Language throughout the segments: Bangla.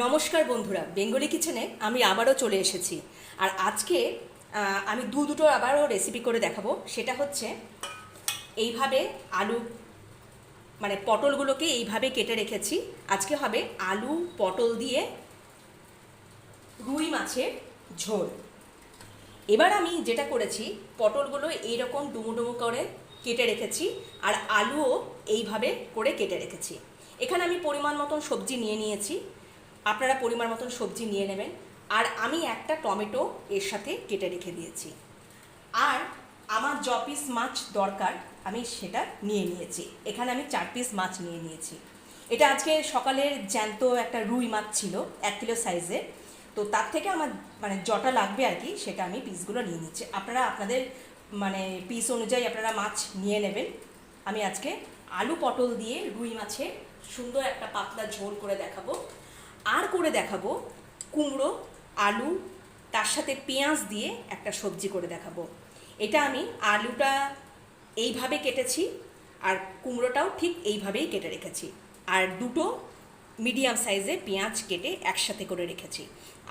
নমস্কার বন্ধুরা, বেঙ্গলি কিচেনে আমি আবারও চলে এসেছি। আর আজকে আমি দুটো আবারও রেসিপি করে দেখাবো। সেটা হচ্ছে এইভাবে আলু মানে পটলগুলোকে এইভাবে কেটে রেখেছি। আজকে হবে আলু পটল দিয়ে রুই মাছের ঝোল। এবার আমি যেটা করেছি, পটলগুলো এইরকম ডুমো ডুমো করে কেটে রেখেছি আর আলুও এইভাবে করে কেটে রেখেছি। এখানে আমি পরিমাণ মতন সবজি নিয়ে নিয়েছি, আপনারা পরিমাণ মতন সবজি নিয়ে নেবেন। আর আমি একটা টমেটো এর সাথে কেটে রেখে দিয়েছি। আর আমার য পিস মাছ দরকার আমি সেটা নিয়ে নিয়েছি। এখানে আমি 4 পিস মাছ নিয়ে নিয়েছি। এটা আজকে সকালের জ্যান্ত একটা রুই মাছ ছিল 1 কিলো সাইজের। তো তার থেকে আমার মানে যটা লাগবে আর কি, সেটা আমি পিসগুলো নিয়ে নিচ্ছি। আপনারা আপনাদের মানে পিস অনুযায়ী আপনারা মাছ নিয়ে নেবেন। আমি আজকে আলু পটল দিয়ে রুই মাছের সুন্দর একটা পাতলা ঝোল করে দেখাবো। আর করে দেখাবো কুমড়ো আলু তার সাথে পেঁয়াজ দিয়ে একটা সবজি করে দেখাবো। এটা আমি আলুটা এইভাবে কেটেছি আর কুমড়োটাও ঠিক এইভাবেই কেটে রেখেছি। আর দুটো মিডিয়াম সাইজে পেঁয়াজ কেটে একসাথে করে রেখেছি।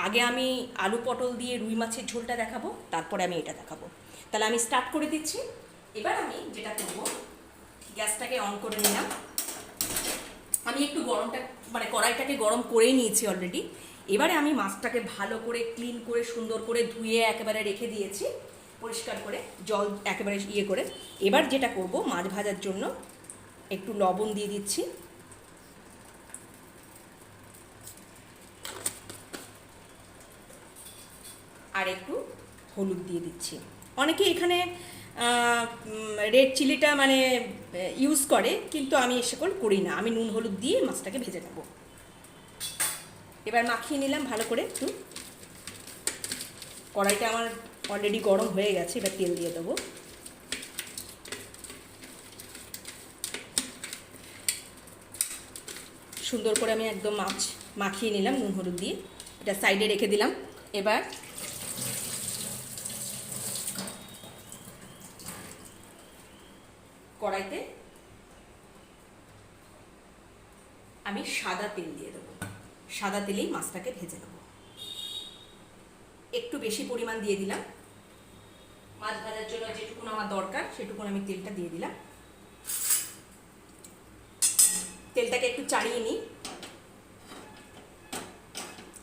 আগে আমি আলু পটল দিয়ে রুই মাছের ঝোলটা দেখাবো, তারপরে আমি এটা দেখাবো। তাহলে আমি স্টার্ট করে দিচ্ছি। এবার আমি যেটা করব, গ্যাসটাকে অন করে নিলাম। আমি একটু মানে কড়াইটাকে গরম করেই নিয়েছি অলরেডি। এবারে আমি মাছটাকে ভালো করে ক্লিন করে সুন্দর করে ধুয়ে একেবারে রেখে দিয়েছি, পরিষ্কার করে জল একেবারে করে। এবার যেটা করব, মাছ ভাজার জন্য একটু লবণ দিয়ে দিচ্ছি, আর একটু হলুদ দিয়ে দিচ্ছি। অনেকে এখানে রেড চিলিটা মানে ইউজ করে, কিন্তু আমি এ সকল করি না। আমি নুন হলুদ দিয়ে মাছটাকে ভেজে নেব। এবার মাখিয়ে নিলাম ভালো করে একটু। কড়াইটা আমার অলরেডি গরম হয়ে গেছে। এবার তেল দিয়ে দেবো। সুন্দর করে আমি একদম মাছ মাখিয়ে নিলাম নুন হলুদ দিয়ে। এটা সাইডে রেখে দিলাম। এবার কড়াইতে আমি সাদা তেল দিয়ে দেবো। সাদা তেলেই মাছটাকে ভেজে নেব। একটু বেশি পরিমাণ দিয়ে দিলাম। মাছ ভাজার জন্য যেটুকুন আমার দরকার সেটুকুন আমি তেলটা দিয়ে দিলাম। তেলটাকে একটু চাড়িয়ে নিই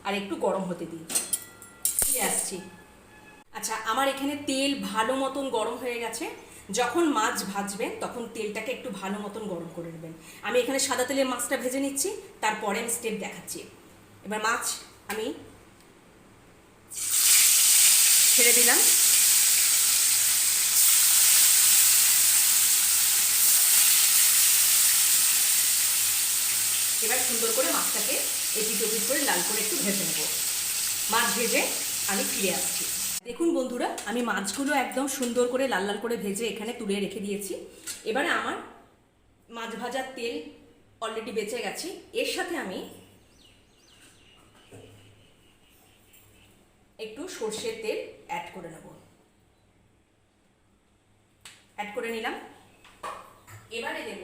আর একটু গরম হতে দিই। ফিরে আসছি। আচ্ছা, আমার এখানে তেল ভালো মতন গরম হয়ে গেছে। যখন মাছ ভাজবেন তখন তেলটাকে একটু ভালো মতন গরম করে নেবেন। আমি এখানে সাদা তেলে মাছটা ভেজে নিচ্ছি, তারপরে আমি স্টেপ দেখাচ্ছি। এবার মাছ আমি ছেড়ে দিলাম। এবার সুন্দর করে মাছটাকে এপিট ওপিট করে লাল করে একটু ভেজে নেব। মাছ ভেজে আমি ফিরে আসছি। দেখুন বন্ধুরা, আমি মাছগুলো একদম সুন্দর করে লাল লাল করে ভেজে এখানে তুলে রেখে দিয়েছি। এবারে আমার মাছ ভাজার তেল অলরেডি বেঁচে গেছে। এর সাথে আমি একটু সর্ষের তেল অ্যাড করে নেব। অ্যাড করে নিলাম। এবারে দেব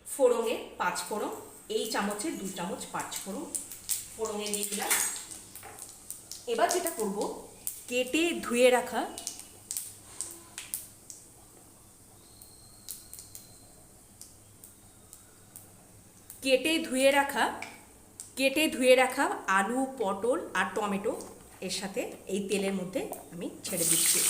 ফোড়নে 5 ফোড়ন। এই চামচে 2 চামচ 5 ফোড়ন ফোড়নে দিয়ে দিলাম। এবার যেটা করব, কেটে ধুয়ে রাখা কেটে ধুয়ে রাখা আলু পটল আর টমেটো এর সাথে এই তেলের মধ্যে আমি ছেড়ে দিচ্ছি।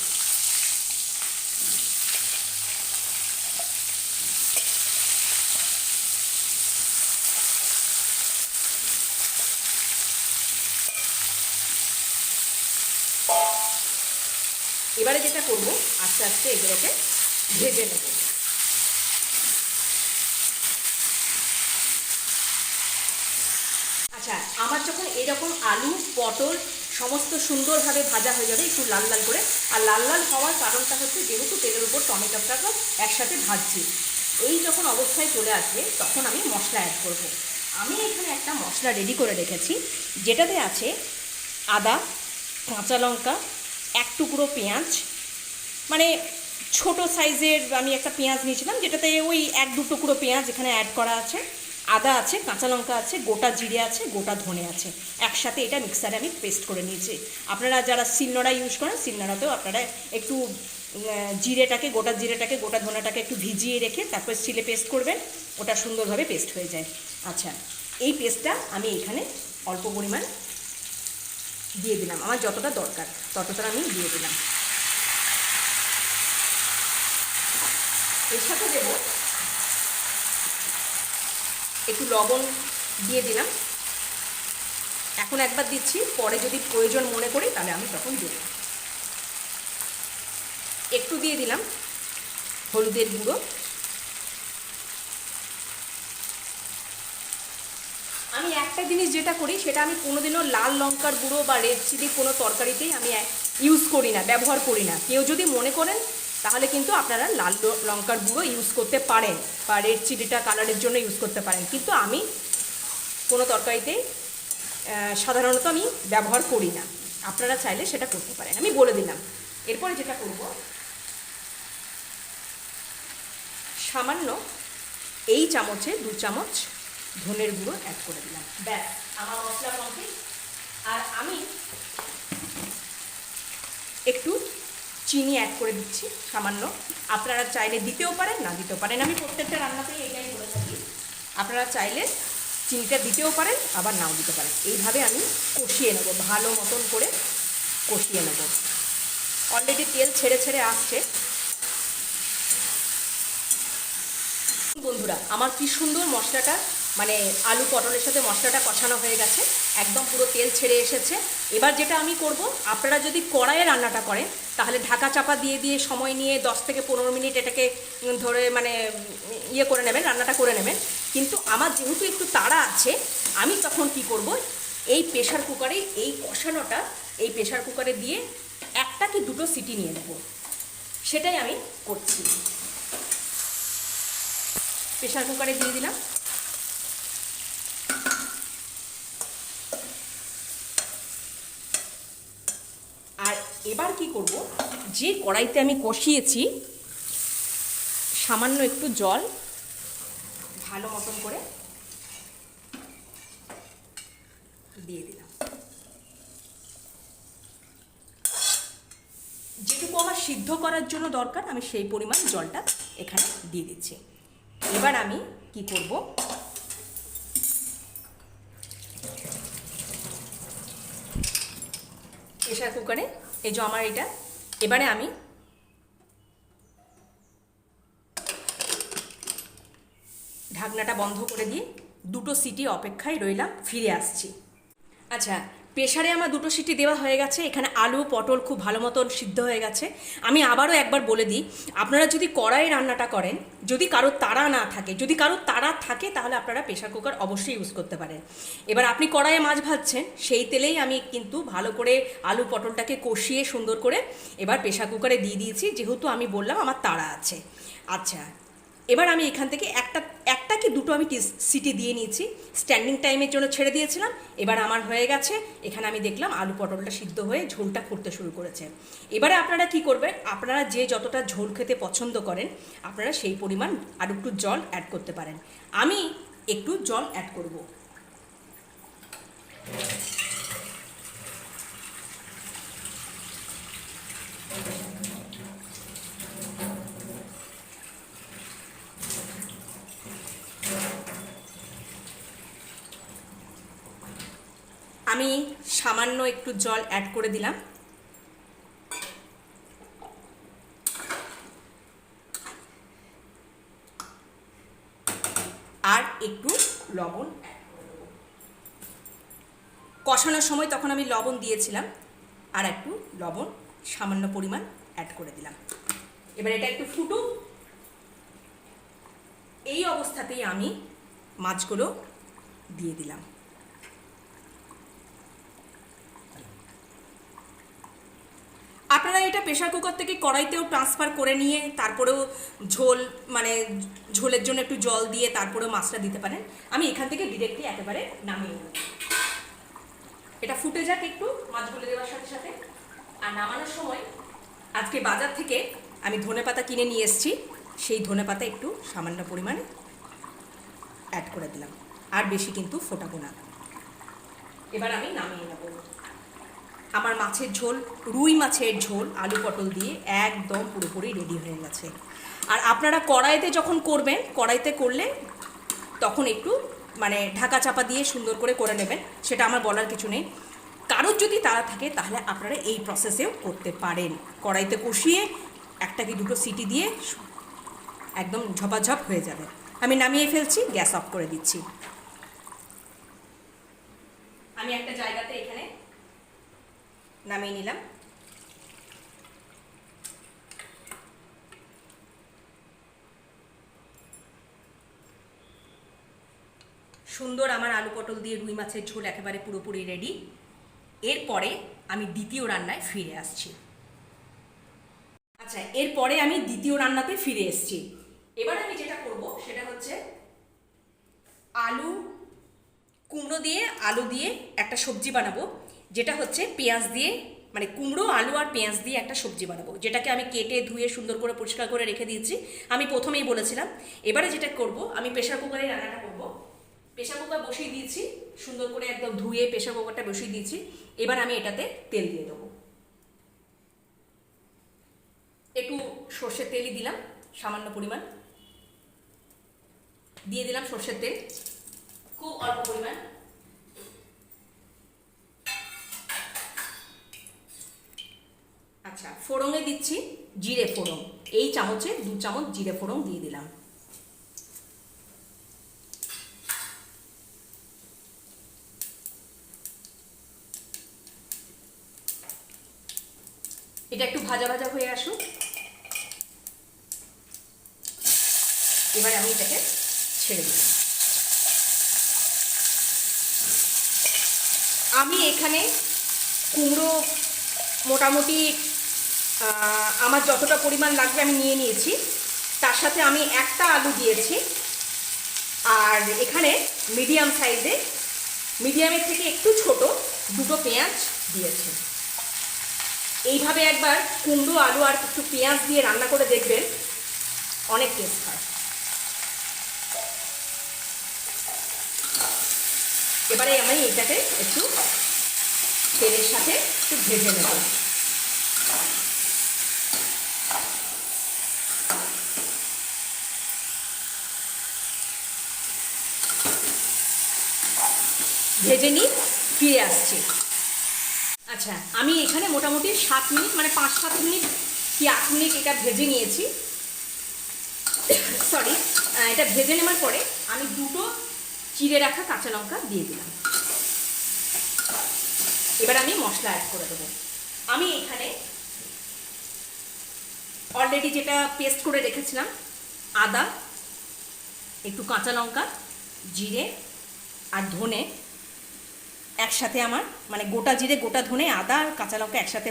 এবারে যেটা করব, আস্তে আস্তে এগুলোকে ভেজে নেব। আচ্ছা, আমার যখন এরকম আলু পটল সমস্ত সুন্দরভাবে ভাজা হয়ে যাবে একটু লাল লাল করে, আর লাল লাল হওয়ার কারণটা হচ্ছে যেহেতু তেলের উপর টমেটোটাকে একসাথে ভাজছি, এই যখন অবস্থায় চলে আসবে তখন আমি মশলা অ্যাড করব। আমি এখানে একটা মশলা রেডি করে রেখেছি, যেটাতে আছে আদা, কাঁচা লঙ্কা, 1 টুকরো পেঁয়াজ, মানে ছোট সাইজের আমি একটা পেঁয়াজ নিয়েছিলাম, যেটাতে ওই 1-2 টুকরো পেঁয়াজ এখানে অ্যাড করা আছে, আদা আছে, কাঁচা লঙ্কা আছে, গোটা জিরে আছে, গোটা ধনে আছে, একসাথে এটা মিক্সারে আমি পেস্ট করে নিয়েছি। আপনারা যারা শিলনোড়া ইউজ করেন শিলনোড়াতেও আপনারা একটু জিরেটাকে, গোটা জিরেটাকে, গোটা ধনেটাকে একটু ভিজিয়ে রেখে তারপর শিলে পেস্ট করবেন, ওটা সুন্দরভাবে পেস্ট হয়ে যায়। আচ্ছা, এই পেস্টটা আমি এখানে অল্প পরিমাণ দিয়ে দিলাম, আমার যতটা দরকার ততটা আমি দিয়ে দিলাম। এর সাথে দেব একটু লবণ দিয়ে দিলাম। এখন একবার দিচ্ছি, পরে যদি প্রয়োজন মনে করি তাহলে আমি তখন দেব। একটু দিয়ে দিলাম হলুদের গুঁড়ো। আমি একটা জিনিস যেটা করি সেটা আমি কোনোদিনও লাল লঙ্কার গুঁড়ো বা রেড চিলি কোনো তরকারিতেই আমি ইউজ করি না, ব্যবহার করি না। কেউ যদি মনে করেন তাহলে কিন্তু আপনারা লাল লঙ্কার গুঁড়ো ইউজ করতে পারেন বা রেড চিলিটা কালারের জন্য ইউজ করতে পারেন, কিন্তু আমি কোনো তরকারিতেই সাধারণত আমি ব্যবহার করি না। আপনারা চাইলে সেটা করতে পারেন, আমি বলে দিলাম। এরপরে যেটা করব, সামান্য এই চামচে 2 চামচ ধনের গুঁড়ো অ্যাড করে দিলাম। ব্যাস, আমার মশলা কমপ্লিট। আর আমি একটু চিনি অ্যাড করে দিচ্ছি সামান্য। আপনারা চাইলে দিতেও পারেন, না দিতেও পারেন, আমি প্রত্যেকটা রান্নাতেই এটাই বলে থাকি। আপনারা চাইলে চিনিটা দিতেও পারেন, আবার নাও দিতে পারেন। এইভাবে আমি কষিয়ে নেব, ভালো মতন করে কষিয়ে নেব। অলরেডি তেল ছেড়ে ছেড়ে আসছে। বন্ধুরা, আমার কি সুন্দর মশলাটা, মানে আলু পটলের সাথে মশলাটা কষানো হয়ে গেছে, একদম পুরো তেল ছেড়ে এসেছে। এবার যেটা আমি করব, আপনারা যদি কড়াইয়ে রান্নাটা করেন তাহলে ঢাকা চাপা দিয়ে দিয়ে সময় নিয়ে 10 থেকে 15 মিনিট এটাকে ধরে মানে ইয়ে করে নেবেন, রান্নাটা করে নেবেন। কিন্তু আমার যেহেতু একটু তাড়া আছে, আমি তখন কি করব, এই প্রেশার কুকারে এই কষানোটা এই প্রেশার কুকারে দিয়ে 1টা কি 2টো সিটি নিয়ে নেব, সেটাই আমি করছি। প্রেশার কুকারে দিয়ে দিলাম। আর এবার কি করব, যে কড়াইতে আমি কষিয়েছি সামান্য একটু জল ভালো মতন করে দিয়ে দিলাম। যেটুকু আমার সিদ্ধ করার জন্য দরকার আমি সেই পরিমাণ জলটা এখানে দিয়ে দিচ্ছি। এবার আমি কি করব, প্রেশার কুকারে এই যে আমার এটা, এবারে আমি ঢাকনাটা বন্ধ করে দিয়ে 2টো সিটি অপেক্ষায় রইলাম, ফিরে আসছি। আচ্ছা, প্রেশারে আমার 2টো সিটি দেওয়া হয়ে গেছে। এখানে আলু পটল খুব ভালো মতন সিদ্ধ হয়ে গেছে। আমি আবারও একবার বলে দিই, আপনারা যদি কড়াইয়ে রান্নাটা করেন, যদি কারোর তাড়া না থাকে, যদি কারোর তাড়া থাকে তাহলে আপনারা প্রেশার কুকার অবশ্যই ইউজ করতে পারেন। এবার আপনি কড়াইয়ে মাছ ভাজছেন, সেই তেলেই আমি কিন্তু ভালো করে আলু পটলটাকে কষিয়ে সুন্দর করে এবার প্রেশার কুকারে দিয়ে দিয়েছি, যেহেতু আমি বললাম আমার তাড়া আছে। আচ্ছা, এবার আমি এখান থেকে একটা কি 2টো আমি সিটি দিয়ে নিয়েছি, স্ট্যান্ডিং টাইমের জন্য ছেড়ে দিয়েছিলাম। এবার আমার হয়ে গেছে। এখানে আমি দেখলাম আলু পটলটা সিদ্ধ হয়ে ঝোলটা ফুটতে শুরু করেছে। এবারে আপনারা কি করবেন, আপনারা যে যতটা ঝোল খেতে পছন্দ করেন আপনারা সেই পরিমাণ আর একটু জল অ্যাড করতে পারেন। আমি একটু জল অ্যাড করব। আমি সামান্য একটু জল অ্যাড করে দিলাম। আর একটু লবণ অ্যাড করে দেবো। কষানোর সময় তখন আমি লবণ দিয়েছিলাম, আর একটু লবণ সামান্য পরিমাণ অ্যাড করে দিলাম। এবার এটা একটু ফুটুক। এই অবস্থাতেই আমি মাছগুলো দিয়ে দিলাম। আপনারা এটা প্রেশার কুকার থেকে কড়াইতেও ট্রান্সফার করে নিয়ে তারপরেও ঝোল, মানে ঝোলের জন্য একটু জল দিয়ে তারপরেও মাছটা দিতে পারেন। আমি এখান থেকে ডিরেক্টলি একেবারে নামিয়ে নেব। এটা ফুটে যাক একটু মাছগুলো দেওয়ার সাথে সাথে। আর নামানোর সময় আজকে বাজার থেকে আমি ধনেপাতা কিনে নিয়ে এসেছি, সেই ধনেপাতা একটু সামান্য পরিমাণে অ্যাড করে দিলাম, আর বেশি কিন্তু ফোটাবো না। এবার আমি নামিয়ে নেব। আমার মাছের ঝোল, রুই মাছের ঝোল আলু পটল দিয়ে একদম পুরোপুরি রেডি হয়ে গেছে। আর আপনারা কড়াইতে যখন করবেন, কড়াইতে করলে তখন একটু মানে ঢাকা চাপা দিয়ে সুন্দর করে নেবেন, সেটা আমার বলার কিছু নেই। কারোর যদি তাড়া থাকে তাহলে আপনারা এই প্রসেসেও করতে পারেন। কড়াইতে কষিয়ে একটা কি দুটো সিটি দিয়ে একদম ঝপাঝপ হয়ে যাবে। আমি নামিয়ে ফেলছি, গ্যাস অফ করে দিচ্ছি। আমি একটা জায়গাতে এখানে নামিয়ে নিলাম। সুন্দর আমার আলু পটল দিয়ে রুই মাছের ঝোল একেবারে পুরোপুরি রেডি। এরপরে আমি দ্বিতীয় রান্নায় ফিরে আসছি। আচ্ছা, এরপরে আমি দ্বিতীয় রান্নাতে ফিরে এসেছি। এবার আমি যেটা করব সেটা হচ্ছে আলু কুমড়ো দিয়ে আলু দিয়ে একটা সবজি বানাবো, যেটা হচ্ছে পেঁয়াজ দিয়ে, মানে কুমড়ো আলু আর পেঁয়াজ দিয়ে একটা সবজি বানাবো, যেটাকে আমি কেটে ধুয়ে সুন্দর করে পরিষ্কার করে রেখে দিয়েছি, আমি প্রথমেই বলেছিলাম। এবারে যেটা করব, আমি প্রেশার কুকারে রান্নাটা করব। প্রেশার কুকার বসিয়ে দিয়েছি, সুন্দর করে একদম ধুয়ে প্রেশার কুকারটা বসিয়ে দিয়েছি। এবার আমি এটাতে তেল দিয়ে দেবো। একটু সর্ষের তেলই দিলাম, সামান্য পরিমাণ দিয়ে দিলাম সর্ষের তেল, খুব অল্প পরিমাণ। আচ্ছা, ফোড়নে দিচ্ছি জিরে ফোড়ন, এই চামচে 2 চামচ জিরে ফোড়ন দিয়ে দিলাম। এটা একটু ভাজা ভাজা হয়ে আসুক। এবারে আমি এটাকে ছেড়ে দিলাম। আমি এখানে কুমড়ো মোটামুটি আমার যতটা পরিমাণ লাগবে আমি নিয়ে নিয়েছি, তার সাথে আমি একটা আলু দিয়েছি, আর এখানে মিডিয়াম সাইজে, মিডিয়ামের থেকে একটু ছোট 2টো পেঁয়াজ দিয়েছি। এইভাবে একবার কুমড়ো আলু আর একটু পেঁয়াজ দিয়ে রান্না করে দেখবেন, অনেক টেস্ট হয়। এবারে আমি এটাকে একটু তেলের সাথে একটু ভেজে নেব। ভেজে নিই, ফিরে আসছি। আচ্ছা, আমি এখানে মোটামুটি 7 মিনিট, মানে 5-7 মিনিট কি 8 মিনিট এটা ভেজে নিয়েছি। সরি, এটা ভেজে নেওয়ার পরে আমি 2টো চিড়ে রাখা কাঁচা লঙ্কা দিয়ে দিলাম। এবার আমি মশলা অ্যাড করে দেবো। আমি এখানে অলরেডি যেটা পেস্ট করে রেখেছিলাম, আদা, একটু কাঁচা লঙ্কা, জিরে আর ধনে একসাথে, আমার মানে গোটা জিরে, গোটা ধনে, আদা আর কাঁচা লঙ্কা একসাথে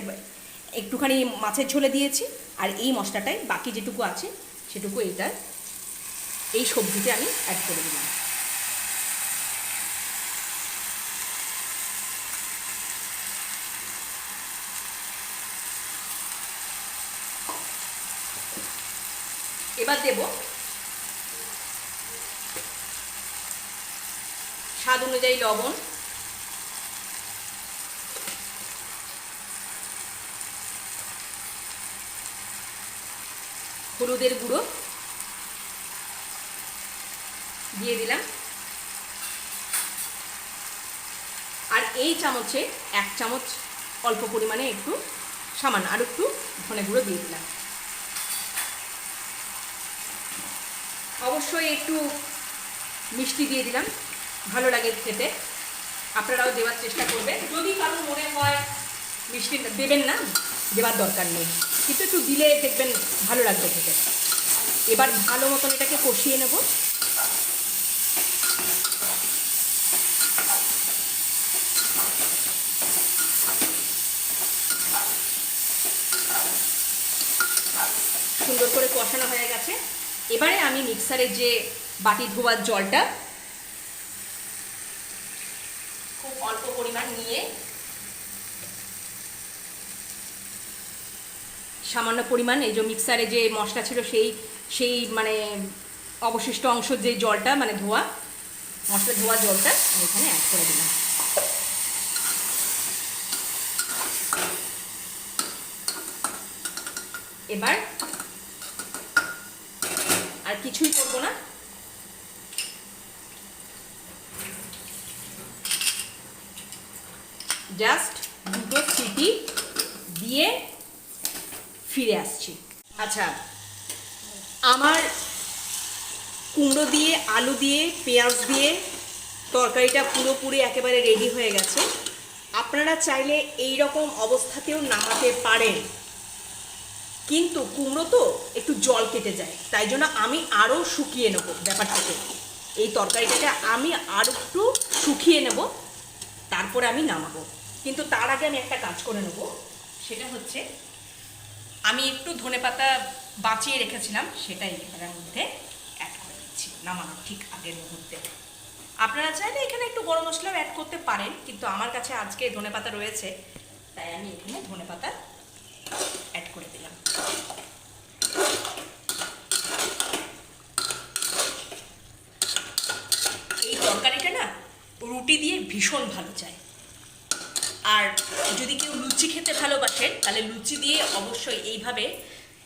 একটুখানি মাছের ঝোলে দিয়েছি। আর এই মশলাটাই বাকি যেটুকু আছে সেটুকু এই সবজিতে আমি অ্যাড করে দিলাম। এবার দেব স্বাদ অনুযায়ী লবণ, হলুদের গুঁড়ো দিয়ে দিলাম, আর এই চামচে 1 চামচ অল্প পরিমাণে একটু সামান্য আর একটু ধনে গুঁড়ো দিয়ে দিলাম। অবশ্যই একটু মিষ্টি দিয়ে দিলাম, ভালো লাগে খেতে, আপনারাও দেওয়ার চেষ্টা করবেন। যদি কারো মনে হয় মিষ্টি দেবেন না, দেওয়ার দরকার নেই, কিন্তু একটু দিলে দেখবেন ভালো লাগবে খেতে। এবার ভালো মতন এটাকে কষিয়ে নেব। সুন্দর করে কষানো হয়ে গেছে। এবারে আমি মিক্সারের যে বাটি ধোয়ার জলটা খুব অল্প পরিমাণ নিয়ে সামান্য পরিমাণ এই যে মিক্সারে যে মশলা ছিল সেই মানে অবশিষ্ট অংশ যে জলটা মানে ধোয়া মশলা ধোয়া জলটা আমি এখানে অ্যাড করে দিলাম। এবার আর কিছুই করবো না, জাস্ট দুটো সিটি দিয়ে ফিরে আসছি। আচ্ছা, আমার কুমড়ো দিয়ে, আলু দিয়ে, পেঁয়াজ দিয়ে তরকারিটা পুরোপুরি একেবারে রেডি হয়ে গেছে। আপনারা চাইলে এই রকম অবস্থাতেও নামাতে পারেন, কিন্তু কুমড়ো তো একটু জল কেটে যায়, তাই জন্য আমি আরও শুকিয়ে নেব ব্যাপারটাকে। এই তরকারিটাকে আমি আরও একটু শুকিয়ে নেব, তারপরে আমি নামাবো। কিন্তু তার আগে আমি একটা কাজ করে নেব, সেটা হচ্ছে আমি একটু ধনেপাতা বাঁচিয়ে রেখেছিলাম, সেটাই এখানের মধ্যে অ্যাড করে দিচ্ছি নামানোর ঠিক আগের মুহূর্তে। আপনারা চাইলে এখানে একটু গরম মশলাও অ্যাড করতে পারেন, কিন্তু আমার কাছে আজকে ধনেপাতা রয়েছে, তাই আমি এখানে ধনেপাতা অ্যাড করে দিলাম। এই তরকারিটা না রুটি দিয়ে ভীষণ ভালো যায়, আর যদি কেউ লুচি খেতে ভালোবাসেন তাহলে লুচি দিয়ে অবশ্যই এইভাবে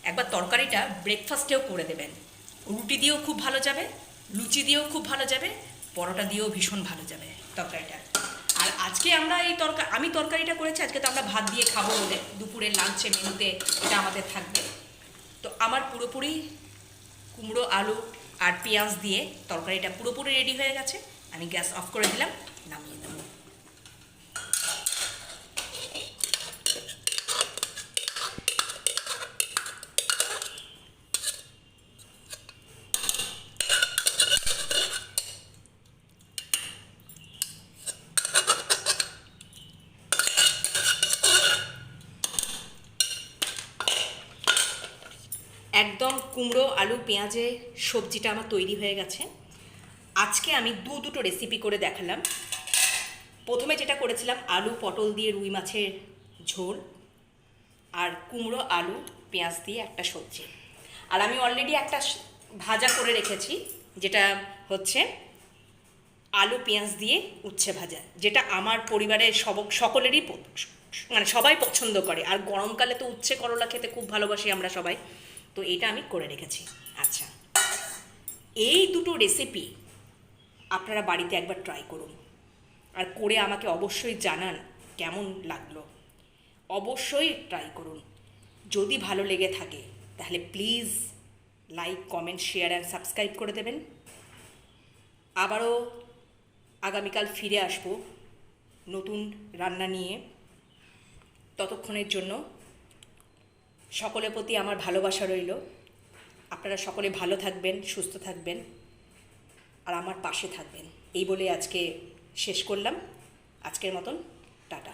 একবার তরকারিটা ব্রেকফাস্টেও করে দেবেন। রুটি দিয়েও খুব ভালো যাবে, লুচি দিয়েও খুব ভালো যাবে, পরোটা দিয়েও ভীষণ ভালো যাবে তরকারিটা। আর আজকে আমরা আমি তরকারিটা করেছি, আজকে তো আমরা ভাত দিয়ে খাবো বলে দুপুরের লাঞ্চে মেনুতে এটা আমাদের থাকবে। তো আমার পুরোপুরি কুমড়ো, আলু আর পেঁয়াজ দিয়ে তরকারিটা পুরোপুরি রেডি হয়ে গেছে। আমি গ্যাস অফ করে দিলাম, নামিয়ে দেবো। একদম কুমড়ো, আলু, পেঁয়াজে সবজিটা আমার তৈরি হয়ে গেছে। আজকে আমি দুটো রেসিপি করে দেখালাম। প্রথমে যেটা করেছিলাম আলু পটল দিয়ে রুই মাছের ঝোল, আর কুমড়ো, আলু, পেঁয়াজ দিয়ে একটা সবজি। আর আমি অলরেডি একটা ভাজা করে রেখেছি, যেটা হচ্ছে আলু পেঁয়াজ দিয়ে উচ্ছে ভাজা, যেটা আমার পরিবারের সকলেরই মানে সবাই পছন্দ করে। আর গরমকালে তো উচ্ছে করলা খেতে খুব ভালোবাসি আমরা সবাই, তো এটা আমি করে রেখেছি। আচ্ছা, এই দুটো রেসিপি আপনারা বাড়িতে একবার ট্রাই করুন, আর করে আমাকে অবশ্যই জানান কেমন লাগলো। অবশ্যই ট্রাই করুন। যদি ভালো লেগে থাকে তাহলে please like, comment, share and subscribe করে দেবেন। আবারও আগামীকাল ফিরে আসব নতুন রান্না নিয়ে। ততক্ষণের জন্য সকলের প্রতি আমার ভালোবাসা রইল। আপনারা সকলে ভালো থাকবেন, সুস্থ থাকবেন, আর আমার পাশে থাকবেন, এই বলে আজকে শেষ করলাম। আজকের মতন টাটা।